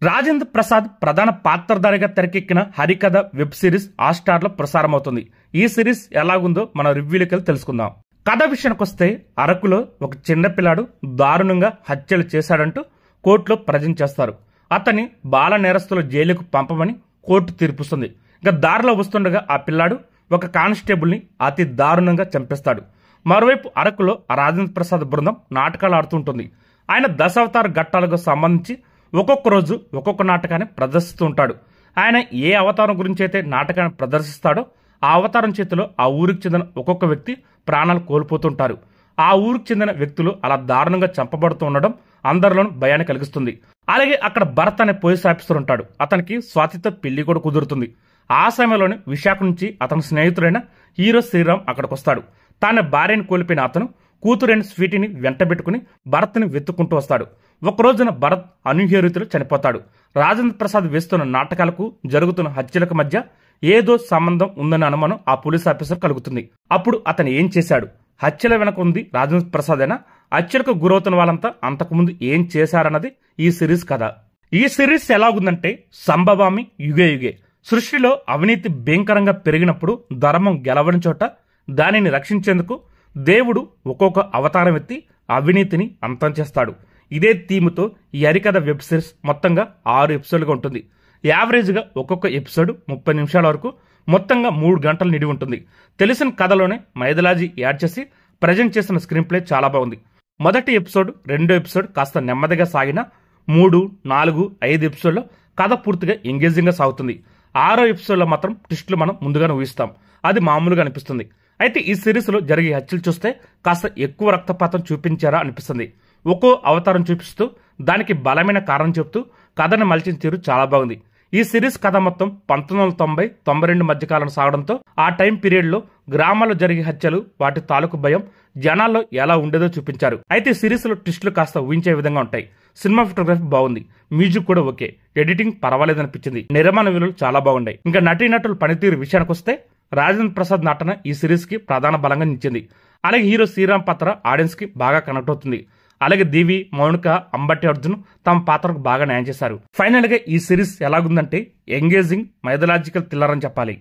రాజేంద్ర ప్రసాద్ ప్రధాన పాత్రధారిగా తెరకెక్కిన హరికథ web series Hotstar లో ప్రసారమవుతుంది. ఈ సిరీస్ ఎలాగుందో మన రివ్యూలోకి వెళ్ళి తెలుసుకుందాం. కథ విషయానికి వస్తే, అరకులో ఒక చిన్నపిల్లాడు దారుణంగా హత్యలు చేశాడంటూ కోర్టులో ప్రజెంట్ చేస్తారు. అతన్ని బాల నేరస్తుల జైలుకు పంపమని కోర్టు తీర్పుస్తుంది. ఇక దారిలో వస్తుండగా ఆ పిల్లాడు ఒక కానిస్టేబుల్ ని అతి దారుణంగా చంపేస్తాడు. మరోవైపు అరకులో రాజేంద్ర ప్రసాద్ బృందం నాటకాలు ఆడుతుంటుంది. ఆయన దశావతార ఘట్టాలకు సంబంధించి ఒక్కొక్క రోజు ఒక్కొక్క నాటకాన్ని ప్రదర్శిస్తూ ఉంటాడు. ఆయన ఏ అవతారం గురించి అయితే నాటకాన్ని ప్రదర్శిస్తాడో ఆ అవతారం చేతిలో ఆ ఊరికి చెందిన ఒక్కొక్క వ్యక్తి ప్రాణాలు కోల్పోతుంటారు. ఆ ఊరికి చెందిన వ్యక్తులు అలా దారుణంగా చంపబడుతూ ఉండడం అందరిలోనూ భయాన్ని కలిగిస్తుంది. అలాగే అక్కడ భరత్ అనే పోలీస్ ఆఫీసర్ ఉంటాడు. అతనికి స్వాతితో పెళ్లి కూడా కుదురుతుంది. ఆ సమయంలోనే విశాఖ నుంచి అతని స్నేహితుడైన హీరో శ్రీరామ్ అక్కడికి వస్తాడు. తాను భార్యను కోల్పోయిన అతను కూతురైన స్వీటీని వెంటబెట్టుకుని భరత్ని వెతుక్కుంటూ వస్తాడు. ఒక రోజున భరత్ అనూహ్య రీతిలో చనిపోతాడు. రాజేంద్ర ప్రసాద్ వేస్తున్న నాటకాలకు జరుగుతున్న హత్యలకు మధ్య ఏదో సంబంధం ఉందన్న అనుమానం ఆ పోలీస్ ఆఫీసర్ కలుగుతుంది. అప్పుడు అతను ఏం చేశాడు? హత్యల వెనక ఉంది రాజేంద్ర ప్రసాద్ అయినా హత్యలకు గురవుతున్న వాళ్ళంతా అంతకుముందు ఏం చేశారన్నది ఈ సిరీస్ కథ. ఈ సిరీస్ ఎలాగుందంటే, సంభవామి యుగే యుగే. సృష్టిలో అవినీతి భయంకరంగా పెరిగినప్పుడు ధర్మం గెలవని చోట దానిని రక్షించేందుకు దేవుడు ఒక్కొక్క అవతారం ఎత్తి అవినీతిని అంతం చేస్తాడు. ఇదే థీముతో ఈ హరికథ వెబ్ సిరీస్ మొత్తంగా 6 ఎపిసోడ్లుగా ఉంటుంది. యావరేజ్గా ఒక్కొక్క ఎపిసోడ్ 30 నిమిషాల వరకు, మొత్తంగా 3 గంటలు నిడి ఉంటుంది. తెలిసిన కథలోనే మైథాలజీ యాడ్ చేసి ప్రజెంట్ చేసిన స్క్రీన్ ప్లే చాలా బాగుంది. మొదటి ఎపిసోడ్, రెండో ఎపిసోడ్ కాస్త నెమ్మదిగా సాగిన 3, 4, 5 ఎపిసోడ్లో కథ పూర్తిగా ఎంగేజింగ్ గా సాగుతుంది. 6వ ఎపిసోడ్లో మాత్రం ట్విస్టులు మనం ముందుగానే ఊహిస్తాం. అది మామూలుగా అనిపిస్తుంది. అయితే ఈ సిరీస్ లో జరిగే హత్యలు చూస్తే కాస్త ఎక్కువ రక్తపాతం చూపించారా అనిపిస్తుంది. ఒక్కో అవతారం చూపిస్తూ దానికి బలమైన కారణం చెప్తూ కథను మలిచిన తీరు చాలా బాగుంది. ఈ సిరీస్ కథ మొత్తం 1990-92 మధ్యకాలం సాగడంతో ఆ టైం పీరియడ్ లో గ్రామాల్లో జరిగే హత్యలు, వాటి తాలూకు భయం జనాల్లో ఎలా ఉండేదో చూపించారు. అయితే సిరీస్ లో ట్విస్టులు కాస్త ఊహించే విధంగా ఉంటాయి. సినిమా ఫోటోగ్రఫీ బాగుంది, మ్యూజిక్ కూడా ఓకే, ఎడిటింగ్ పర్వాలేదనిపించింది, నిర్మాణ విలువలు చాలా బాగున్నాయి. ఇంకా నటీనటుల పనితీరు విషయానికి వస్తే, రాజేంద్ర ప్రసాద్ నటన ఈ సిరీస్ కి ప్రధాన బలంగా నిలిచింది. అలాగే హీరో శ్రీరామ్ పాత్ర ఆడియన్స్ కి బాగా కనెక్ట్ అవుతుంది. అలాగే దివి, మౌనిక, అంబటి అర్జున్ తమ పాత్రకు బాగా న్యాయం చేశారు. ఫైనల్ గా ఈ సిరీస్ ఎలాగుందంటే, ఎంగేజింగ్ మైథలాజికల్ థ్రిల్లర్ అని చెప్పాలి.